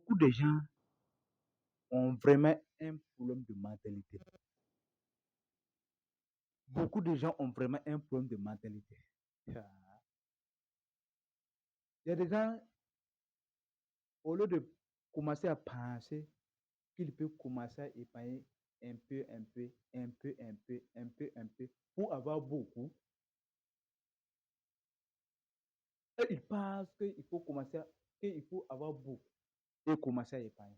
beaucoup de gens ont vraiment un problème de mentalité. Beaucoup de gens ont vraiment un problème de mentalité. Il y a des gens, au lieu de commencer à penser qu'il peut commencer à épargner un peu, un peu, un peu, un peu, un peu, un peu, pour avoir beaucoup, et ils pensent qu'il faut avoir beaucoup et commencer à épargner.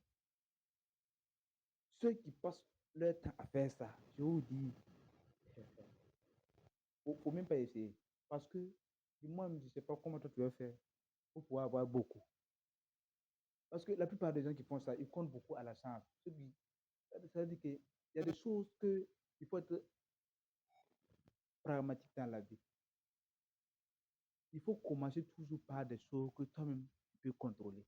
Ceux qui passent leur temps à faire ça, je vous dis, faut même pas essayer. Parce que moi, je ne sais pas comment toi tu vas faire pour pouvoir avoir beaucoup. Parce que la plupart des gens qui font ça, ils comptent beaucoup à la chance. Ça veut dire qu'il y a des choses qu'il faut être pragmatique dans la vie. Il faut commencer toujours par des choses que toi-même tu peux contrôler.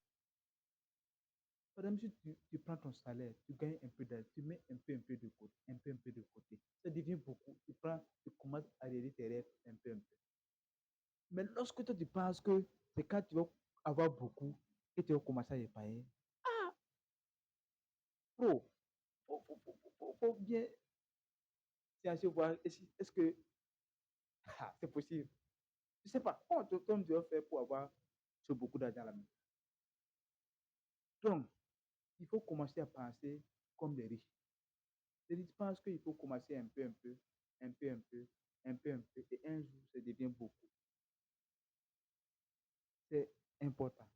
Par exemple, si tu prends ton salaire, tu gagnes un peu d'argent, tu mets un peu de côté, un peu de côté. Ça devient beaucoup. Tu commences à réaliser tes rêves un peu, un peu. Mais lorsque toi, tu penses que c'est quand tu vas avoir beaucoup que tu vas commencer à épargner, bro, faut bien chercher voir est-ce que c'est possible. Je ne sais pas comment tu vas faire pour avoir ce beaucoup d'argent à la main. Donc, il faut commencer à penser comme les riches. Les riches pensent qu'il faut commencer un peu, un peu, un peu, un peu, un peu, un peu, et un jour, ça devient beaucoup. C'est important.